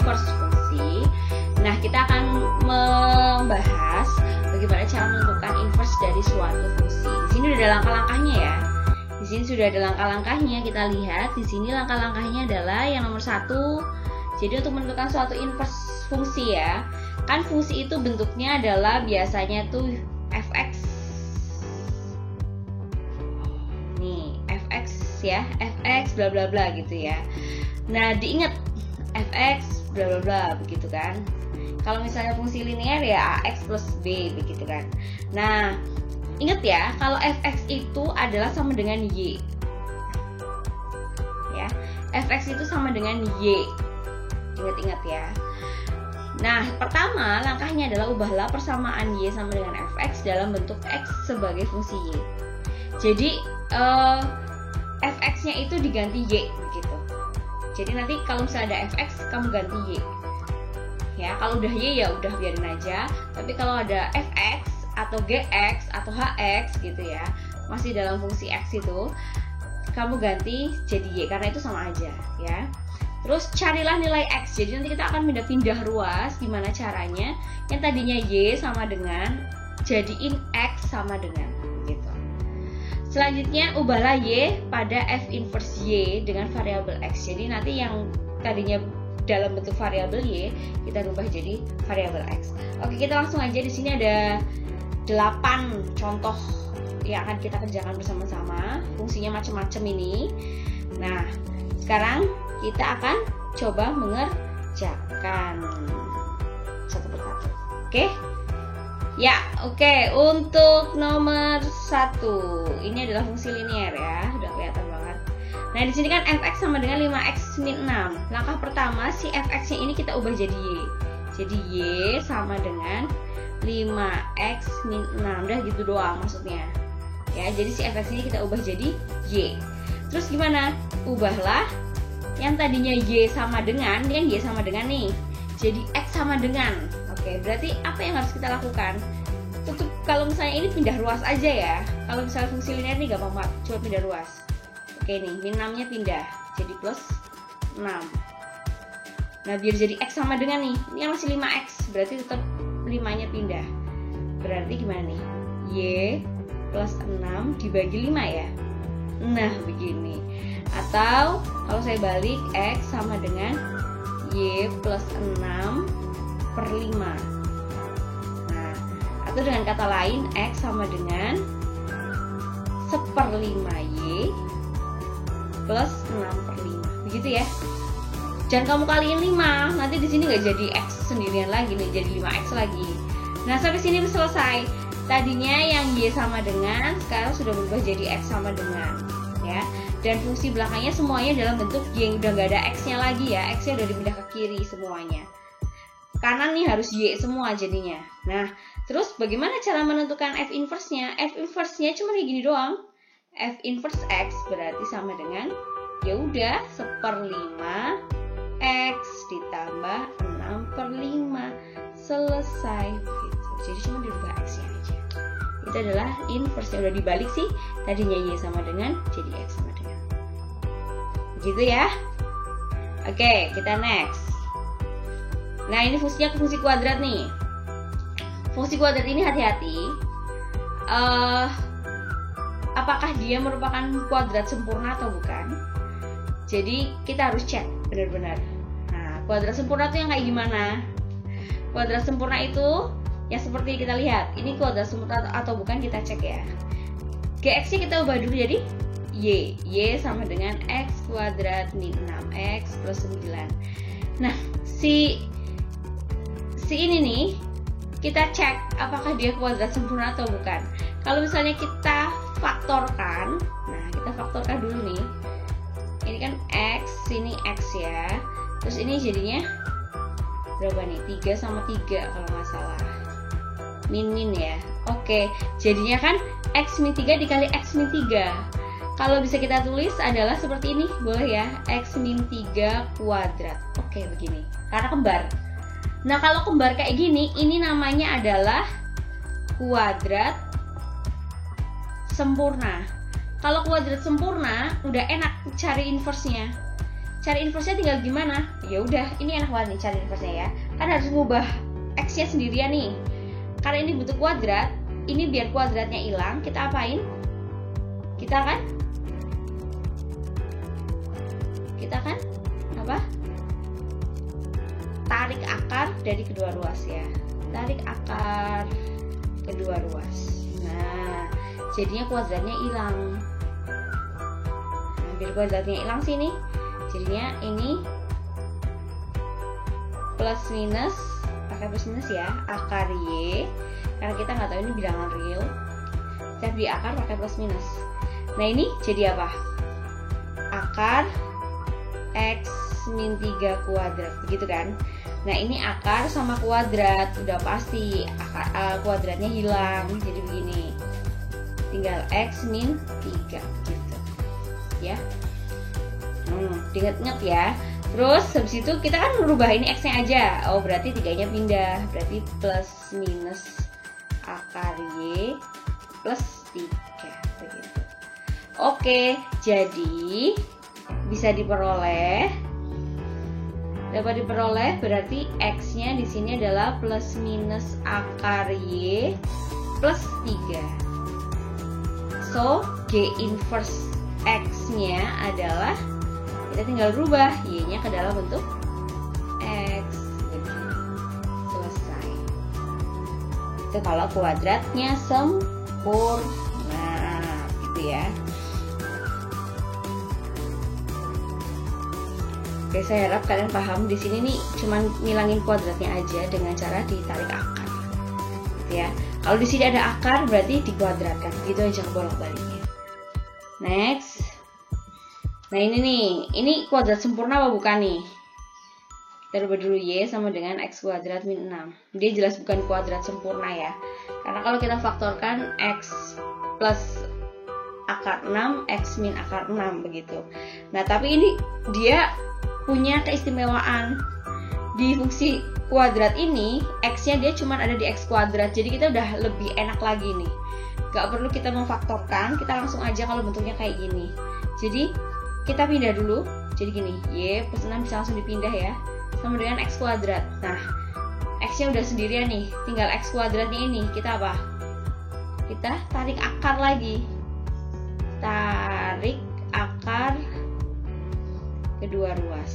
inverse fungsi. Nah, kita akan membahas bagaimana cara menentukan inverse dari suatu fungsi. Di sini sudah ada langkah-langkahnya ya. Di sini sudah ada langkah-langkahnya. Kita lihat di sini langkah-langkahnya adalah yang nomor 1. Jadi untuk menentukan suatu inverse fungsi ya, kan fungsi itu bentuknya adalah biasanya tuh fx. Nih, fx ya, fx bla bla bla gitu ya. Nah, diingat fx bla bla bla begitu kan. Kalau misalnya fungsi linear ya ax plus b begitu kan. Nah, ingat ya, kalau fx itu adalah sama dengan y. Ya, fx itu sama dengan y. Ingat-ingat ya. Nah, pertama langkahnya adalah ubahlah persamaan y sama dengan fx dalam bentuk x sebagai fungsi y. Jadi fx-nya itu diganti y begitu. Jadi nanti kalau misalnya ada fx, kamu ganti y. Ya, kalau udah y ya udah biarin aja. Tapi kalau ada fx atau gx atau hx gitu ya, masih dalam fungsi x itu, kamu ganti jadi y karena itu sama aja ya. Terus carilah nilai x. Jadi nanti kita akan pindah ruas. Gimana caranya? Yang tadinya y sama dengan, jadiin x sama dengan gitu. Selanjutnya ubahlah y pada f inverse y dengan variabel x. Jadi nanti yang tadinya dalam bentuk variabel y kita rubah jadi variabel x. Oke, kita langsung aja. Di sini ada 8 contoh yang akan kita kerjakan bersama-sama. Fungsinya macam-macam ini. Nah, sekarang kita akan coba mengerjakan satu persatu. Oke? Ya, oke. Untuk nomor 1, ini adalah fungsi linear ya, udah kelihatan banget. Nah, di sini kan fx sama dengan 5x min 6. Langkah pertama, si fx-nya ini kita ubah jadi y. Jadi y sama dengan 5x min 6. Udah gitu doang maksudnya. Ya, jadi si fx ini kita ubah jadi y. Terus gimana? Ubahlah yang tadinya y sama dengan, ini kan y sama dengan nih, jadi x sama dengan. Oke, berarti apa yang harus kita lakukan? Tutup, kalau misalnya ini pindah ruas aja ya. Kalau misalnya fungsi linear nih gak apa-apa, coba pindah ruas. Oke nih, min 6 nya pindah jadi plus 6. Nah, biar jadi x sama dengan nih, ini kan masih 5x, berarti tetap 5 nya pindah. Berarti gimana nih? Y plus 6 dibagi 5 ya. Nah, begini. Atau kalau saya balik, x sama dengan y plus 6 per 5. Nah, atau dengan kata lain, x sama dengan 1/5y plus 6 per 5. Begitu ya. Jangan kamu kaliin 5, nanti di sini nggak jadi x sendirian lagi nih, jadi 5x lagi. Nah, sampai sini selesai. Tadinya yang y sama dengan, sekarang sudah berubah jadi x sama dengan ya. Dan fungsi belakangnya semuanya dalam bentuk y, udah nggak ada x-nya lagi ya. X-nya udah dipindah ke kiri semuanya. Kanan nih harus y semua jadinya. Nah, terus bagaimana cara menentukan f inverse-nya? F inverse-nya cuma kayak gini doang. F inverse x berarti sama dengan, ya udah 1/5 x ditambah 6/5. Selesai gitu. Jadi cuma dirubah x-nya aja. Itu adalah inverse-nya, udah dibalik sih. Tadinya y sama dengan jadi x sama dengan. Gitu ya. Oke, kita next. Nah, ini fungsinya ke fungsi kuadrat nih. Fungsi kuadrat ini hati-hati. Apakah dia merupakan kuadrat sempurna atau bukan? Jadi kita harus cek benar-benar. Nah, kuadrat sempurna itu yang kayak gimana? Kuadrat sempurna itu yang seperti kita lihat. Ini kuadrat sempurna atau bukan, kita cek ya. Gx-nya kita ubah dulu jadi y. Y sama dengan x kuadrat min 6x plus 9. Nah, si ini nih, kita cek apakah dia kuadrat sempurna atau bukan. Kalau misalnya kita faktorkan, nah kita faktorkan dulu nih. Ini kan x, sini x ya. Terus ini jadinya berapa nih? 3 sama 3 kalau nggak salah. Min ya. Oke, jadinya kan x min 3 dikali x min 3. Kalau bisa kita tulis adalah seperti ini, boleh ya, x min 3 kuadrat. Oke, begini, karena kembar. Nah, kalau kembar kayak gini, ini namanya adalah kuadrat sempurna. Kalau kuadrat sempurna, udah enak cari inverse-nya. cari inverse-nya tinggal gimana? Ya udah, ini enak banget nih cari inverse-nya ya. Kan harus ngubah X-nya sendirian nih. Karena ini butuh kuadrat, ini biar kuadratnya hilang, kita apain? Kita kan apa? Tarik akar dari kedua ruas ya. Tarik akar kedua ruas. Nah, jadinya kuadratnya hilang. Nah, biar kuadratnya hilang sini, jadinya ini plus minus, pakai plus minus ya, akar Y, karena kita nggak tahu ini bilangan real. Kita beri akar pakai plus minus. Nah ini jadi apa? Akar X min 3 kuadrat, begitu kan? Nah ini akar sama kuadrat, udah pasti kuadratnya hilang, jadi begini, tinggal X min 3 gitu ya. Diinget-inget ya. Terus habis itu kita kan merubah ini X nya aja. Oh berarti 3 nya pindah, berarti plus minus akar Y plus 3 begitu. Oke, jadi bisa diperoleh, dapat diperoleh berarti X nya di sini adalah plus minus akar Y plus 3. So G inverse X nya adalah, kita tinggal rubah Y nya ke dalam bentuk X. Selesai. Itu kalau kuadratnya sempurna gitu ya. Oke, saya harap kalian paham. Di sini nih cuman ngilangin kuadratnya aja dengan cara ditarik akar gitu ya. Kalau di sini ada akar berarti dikuadratkan, gitu aja bolak-baliknya. Next. Nah ini nih, ini kuadrat sempurna apa bukan nih? Kita rubah dulu Y sama dengan X kuadrat min 6. Dia jelas bukan kuadrat sempurna ya. Karena kalau kita faktorkan X plus akar 6, X min akar 6 begitu. Nah tapi ini dia punya keistimewaan. Di fungsi kuadrat ini, X nya dia cuma ada di X kuadrat. Jadi kita udah lebih enak lagi nih. Gak perlu kita memfaktorkan, kita langsung aja kalau bentuknya kayak gini. Jadi kita pindah dulu, jadi gini, Y plus 6 bisa langsung dipindah ya, sama dengan X kuadrat. Nah, X nya udah sendirian nih, tinggal X kuadratnya ini, kita apa? Kita tarik akar lagi. Tarik akar kedua ruas.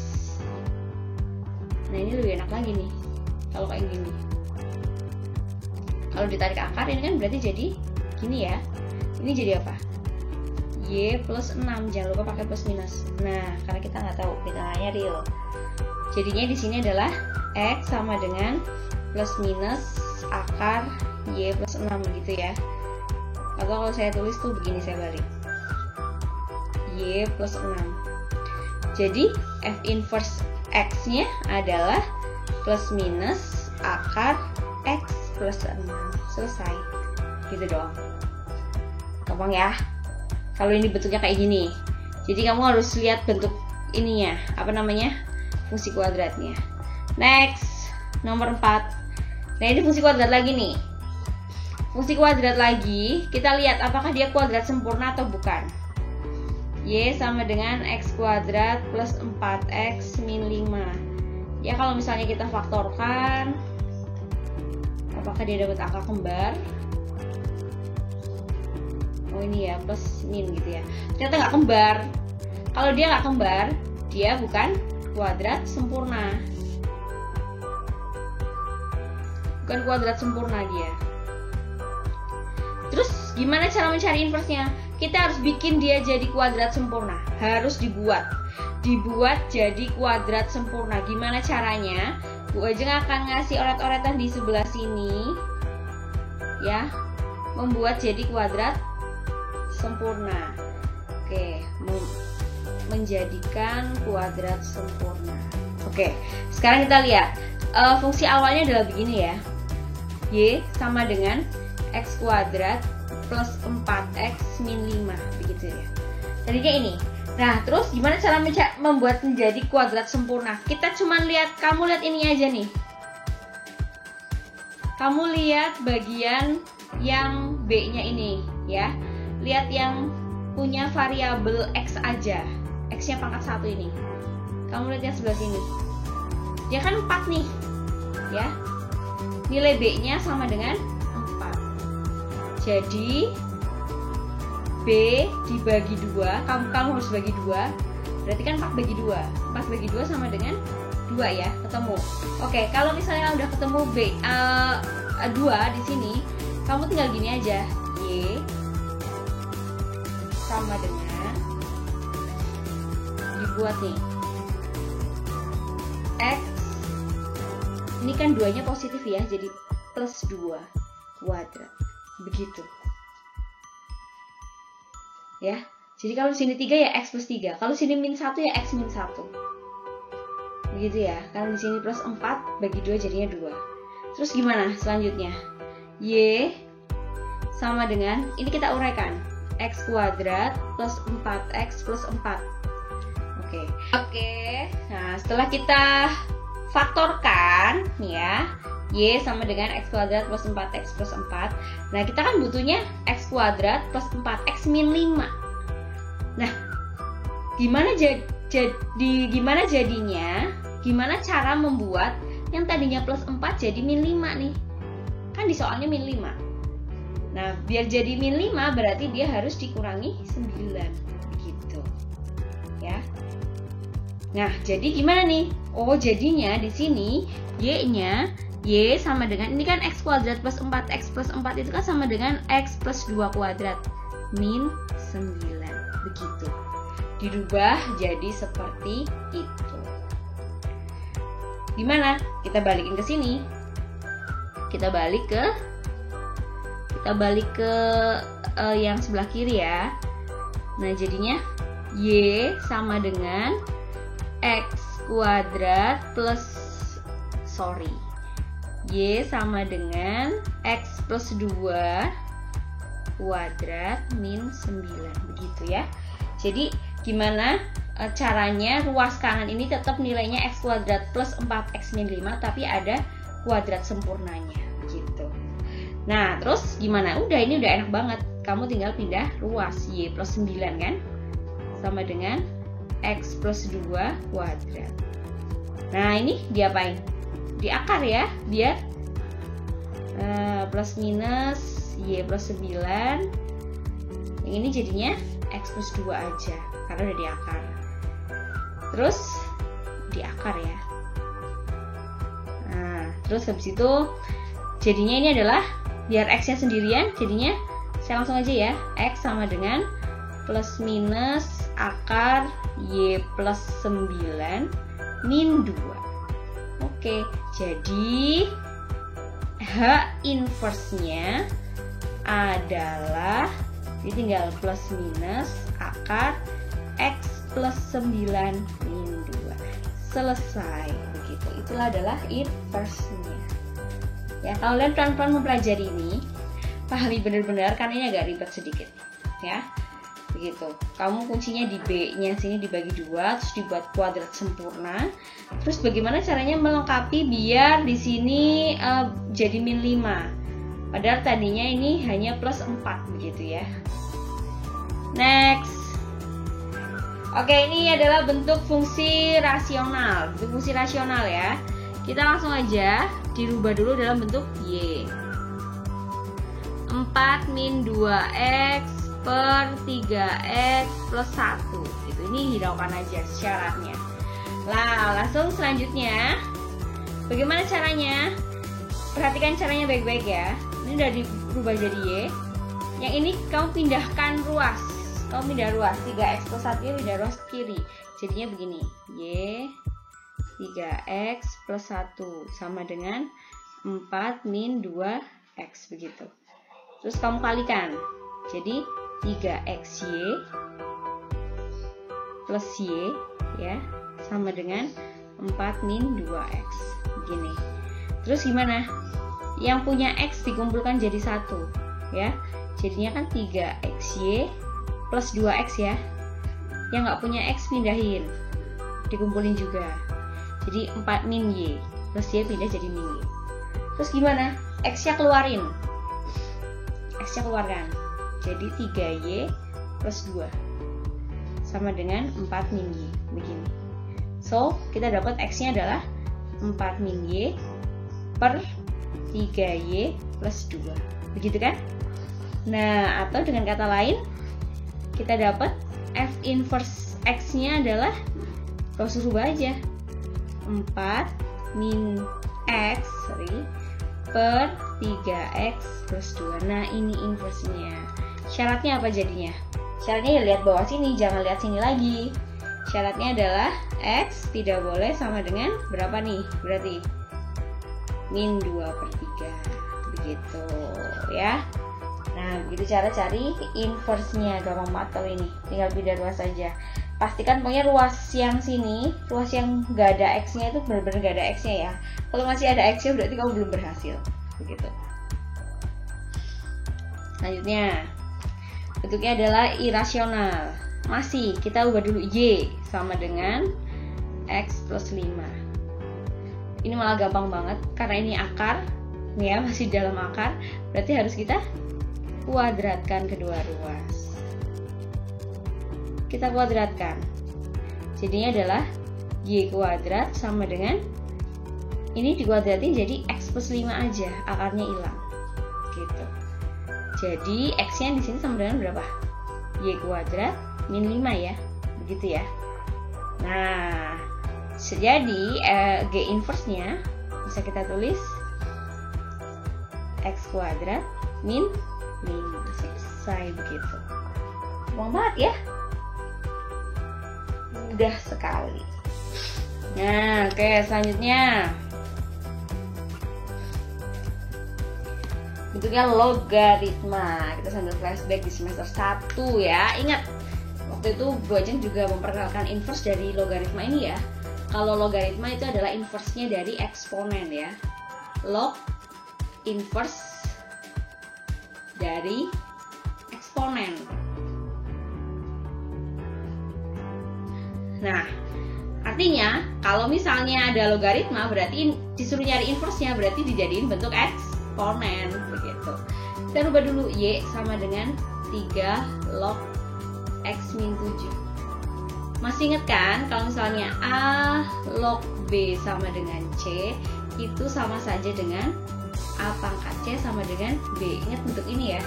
Nah ini lebih enak lagi nih, kalau kayak gini. Kalau ditarik akar, ini kan berarti jadi gini ya. Ini jadi apa? Y plus 6, jangan lupa pakai plus minus. Nah, karena kita nggak tahu bilangannya real, jadinya di sini adalah X sama dengan plus minus akar Y plus 6 gitu ya. Atau kalau saya tulis tuh begini, saya balik Y plus 6. Jadi F inverse X nya adalah plus minus akar X plus 6. Selesai, gitu doang, gampang ya. Kalau ini bentuknya kayak gini, jadi kamu harus lihat bentuk ininya, apa namanya, fungsi kuadratnya. Next, nomor 4. Nah ini fungsi kuadrat lagi nih. Fungsi kuadrat lagi, kita lihat apakah dia kuadrat sempurna atau bukan. Y sama dengan X kuadrat plus 4X min 5. Ya kalau misalnya kita faktorkan, apakah dia dapat angka kembar? Oh ini ya, plus min gitu ya. Ternyata nggak kembar. Kalau dia nggak kembar, dia bukan kuadrat sempurna. Bukan kuadrat sempurna dia. Terus gimana cara mencari inverse-nya? Kita harus bikin dia jadi kuadrat sempurna. Harus dibuat jadi kuadrat sempurna. Gimana caranya? Bu Ajeng akan ngasih oret-oretan di sebelah sini ya, membuat jadi kuadrat sempurna. Oke, menjadikan kuadrat sempurna. Oke, sekarang kita lihat fungsi awalnya adalah begini ya. Y sama dengan X kuadrat plus 4X min 5 begitu ya. Tadinya ini. Nah, terus gimana cara membuat menjadi kuadrat sempurna? Kita cuma lihat, kamu lihat ini aja nih. Kamu lihat bagian yang B-nya ini ya. Lihat yang punya variabel X aja. X-nya pangkat 1 ini. Kamu lihat yang sebelah sini. Dia kan 4 nih. Ya. Nilai B-nya sama dengan 4. Jadi B dibagi 2, kamu harus bagi 2. Berarti kan 4 bagi 2. 4 bagi 2 sama dengan 2 ya, ketemu. Oke, kalau misalnya udah ketemu B 2 di sini, kamu tinggal gini aja. Y sama dengan, dibuat nih, X. Ini kan 2-nya positif ya, jadi plus 2 kuadrat. Begitu. Ya. Jadi kalau di sini 3 ya X plus 3. Kalau sini min 1 ya X min 1. Begitu ya. Kalau di sini plus 4 bagi 2 jadinya 2. Terus gimana selanjutnya? Y sama dengan, ini kita uraikan, X kuadrat plus 4X plus 4. Oke. Nah, setelah kita faktorkan ya, Y sama dengan X kuadrat plus 4X plus 4. Nah, kita kan butuhnya X kuadrat plus 4X min 5. Nah, gimana jadinya? Gimana cara membuat yang tadinya plus 4 jadi min 5 nih? Kan di soalnya min 5. Nah, biar jadi min 5 berarti dia harus dikurangi 9 gitu. Ya. Nah, jadi gimana nih? Oh, jadinya di sini Y-nya Y sama dengan, ini kan X kuadrat plus 4X plus 4 itu kan sama dengan X plus 2 kuadrat min 9. Begitu. Dirubah jadi seperti itu. Gimana? Kita balikin ke sini. Kita balik ke yang sebelah kiri ya. Nah, jadinya Y sama dengan X kuadrat plus Y sama dengan X plus 2 kuadrat min 9. Begitu ya. Jadi gimana caranya ruas kanan ini tetap nilainya X kuadrat plus 4X min 5, tapi ada kuadrat sempurnanya begitu. Nah, terus gimana? Udah, ini udah enak banget. Kamu tinggal pindah ruas. Y plus 9 kan sama dengan X plus 2 kuadrat. Nah, ini diapain? Di akar ya, biar plus minus Y plus 9. Yang ini jadinya X plus 2 aja, karena udah di akar. Terus di akar ya. Nah, terus habis itu jadinya ini adalah, biar X-nya sendirian, jadinya saya langsung aja ya. X sama dengan plus minus akar Y plus 9 min 2. Oke, jadi H inverse-nya adalah, jadi tinggal plus minus akar X plus 9 min 2. Selesai. Begitu. Itulah adalah inverse-nya. Ya, kalau kalian pelan-pelan mempelajari ini, pahami benar-benar, karena ini agak ribet sedikit. Ya. Begitu. Kamu kuncinya di B-nya sini dibagi 2, terus dibuat kuadrat sempurna. Terus bagaimana caranya melengkapi biar di sini jadi min 5. Padahal tadinya ini hanya plus 4 begitu ya. Next. Oke, ini adalah bentuk fungsi rasional. Bentuk fungsi rasional ya. Kita langsung aja dirubah dulu dalam bentuk Y. 4 min 2X per 3X plus 1. Itu, ini hiraukan aja syaratnya. Nah, langsung selanjutnya, bagaimana caranya? Perhatikan caranya baik-baik ya. Ini udah dirubah jadi Y. Yang ini kamu pindahkan ruas. Kamu pindah ruas, 3X plus 1 pindah ruas kiri. Jadinya begini, Y 3X plus 1 sama dengan 4 min 2X begitu. Terus kamu kalikan. Jadi 3XY plus Y ya sama dengan 4 min 2X. Begini. Terus gimana? Yang punya X dikumpulkan jadi 1 ya. Jadinya kan 3XY plus 2X ya. Yang nggak punya X pindahin, dikumpulin juga. Jadi 4 min Y plus Y pindah jadi min Y. Terus gimana? X-nya keluarin. X-nya keluarkan. Jadi 3Y plus 2 sama dengan 4 min Y. Begini. So, kita dapat X-nya adalah 4 min Y per 3Y plus 2. Begitu kan? Nah, atau dengan kata lain, kita dapat F inverse X-nya adalah, kau suruh rubah aja, 4 min X per 3X plus 2. Nah, ini inverse-nya. Syaratnya apa jadinya? Syaratnya ya lihat bawah sini, jangan lihat sini lagi. Syaratnya adalah X tidak boleh sama dengan berapa nih? Berarti min 2 per 3. Begitu ya. Nah, begitu cara cari inverse-nya. Gampang banget kalau ini. Tinggal pindah ruas saja. Pastikan pokoknya ruas yang sini, ruas yang gak ada X-nya itu benar-benar gak ada X-nya ya. Kalau masih ada X-nya berarti kamu belum berhasil. Begitu. Selanjutnya, bentuknya adalah irasional. Masih, kita ubah dulu Y sama dengan X plus 5. Ini malah gampang banget, karena ini akar, nih ya, masih dalam akar. Berarti harus kita kuadratkan kedua ruas. Kita kuadratkan. Jadinya adalah Y kuadrat sama dengan, ini dikuadratin jadi X plus 5 aja, akarnya hilang. Gitu. Jadi X-nya di sini sama dengan berapa? Y kuadrat min 5 ya, begitu ya. Nah, jadi G inverse-nya bisa kita tulis X kuadrat min 5. Selesai begitu. Gampang banget ya. Mudah sekali. Nah, oke, selanjutnya bentuknya logaritma. Kita sambil flashback di semester 1 ya. Ingat, waktu itu Bu Ajeng juga memperkenalkan inverse dari logaritma ini ya. Kalau logaritma itu adalah inverse-nya dari eksponen ya. Log inverse dari eksponen. Nah, artinya kalau misalnya ada logaritma berarti disuruh nyari inverse-nya, berarti dijadiin bentuk eksponen begitu. Kita rubah dulu Y sama dengan 3 log X min 7. Masih ingat kan kalau misalnya A log B sama dengan C itu sama saja dengan A pangkat C sama dengan B. Ingat bentuk ini ya.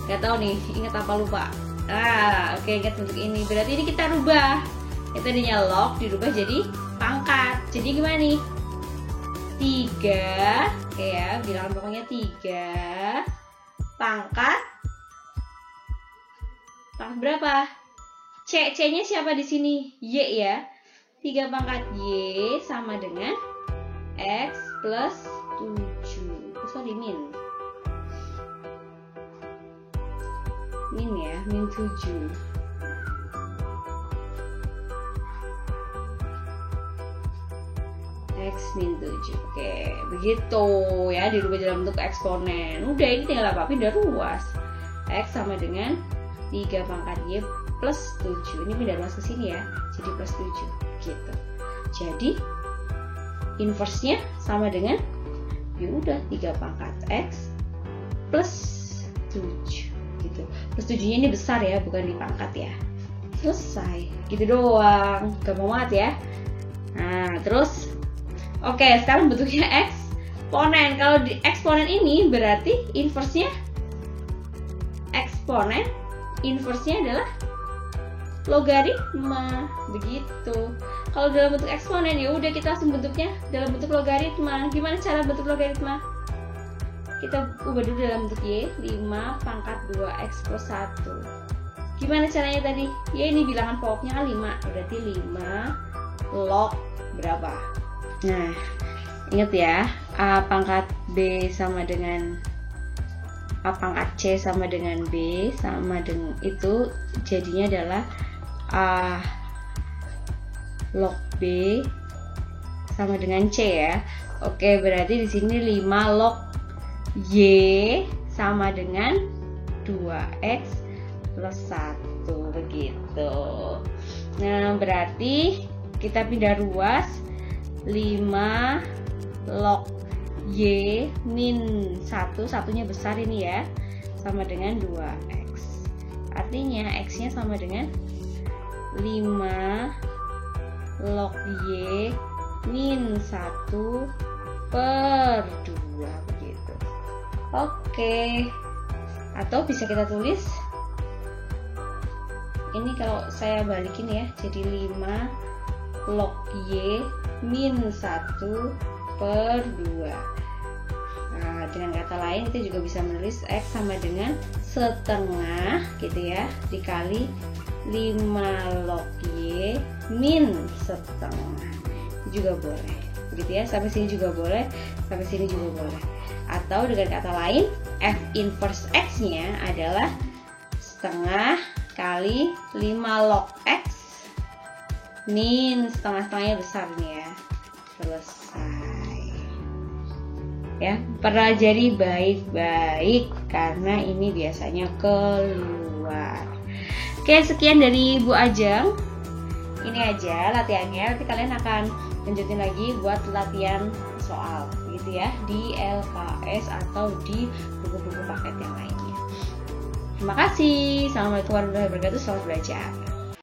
Gak tahu nih, ingat apa lupa. Oke, ingat bentuk ini. Berarti ini kita rubah. Yang tadinya log dirubah jadi pangkat. Jadi gimana nih? 3, oke ya, bilangan pokoknya 3 pangkat berapa? C-nya siapa di sini? Y ya. 3 pangkat Y sama dengan X plus 7. Sorry, min ya, min 7. X min 7. Oke, begitu ya, dirubah dalam bentuk eksponen. Udah, ini tinggal apa? Pindah ruas. X sama dengan 3 pangkat Y plus 7. Ini pindah ruas ke sini ya, jadi plus 7 gitu. Jadi inverse-nya sama dengan, ya udah, 3 pangkat X plus 7 gitu. Plus 7-nya ini besar ya, bukan di pangkat ya. Selesai, gitu doang, gampang banget ya. Nah, terus oke, sekarang bentuknya eksponen. Kalau di eksponen ini berarti inverse-nya eksponen, inverse-nya adalah logaritma, begitu. Kalau dalam bentuk eksponen ya udah kita langsung bentuknya dalam bentuk logaritma. Gimana cara bentuk logaritma? Kita ubah dulu dalam bentuk Y, 5 pangkat 2X plus 1. Gimana caranya tadi? Ya ini bilangan pokoknya kan 5, berarti 5 log berapa? Nah, ingat ya, A pangkat B sama dengan A pangkat C sama dengan B sama dengan itu, jadinya adalah A log B sama dengan C ya. Oke, berarti di sini 5 log Y sama dengan 2X plus 1 begitu. Nah, berarti kita pindah ruas, 5 log Y min 1, satunya besar ini ya, sama dengan 2X. Artinya X nya sama dengan 5 log Y min 1/2 begitu. Oke. Atau bisa kita tulis ini, kalau saya balikin ya, jadi 5 log Y min 1/2. Nah, dengan kata lain kita juga bisa menulis X sama dengan setengah gitu ya, dikali 5 log Y min setengah juga boleh, begitu ya. Sampai sini juga boleh, sampai sini juga boleh. Atau dengan kata lain, F inverse X nya adalah setengah kali 5 log X min setengah-setengahnya besar nih ya. Selesai ya, pelajari baik-baik karena ini biasanya keluar. Oke, sekian dari Bu Ajeng. Ini aja latihannya, nanti kalian akan lanjutin lagi buat latihan soal gitu ya di LKS atau di buku-buku paket yang lainnya. Terima kasih. Assalamualaikum warahmatullahi wabarakatuh. Selamat belajar.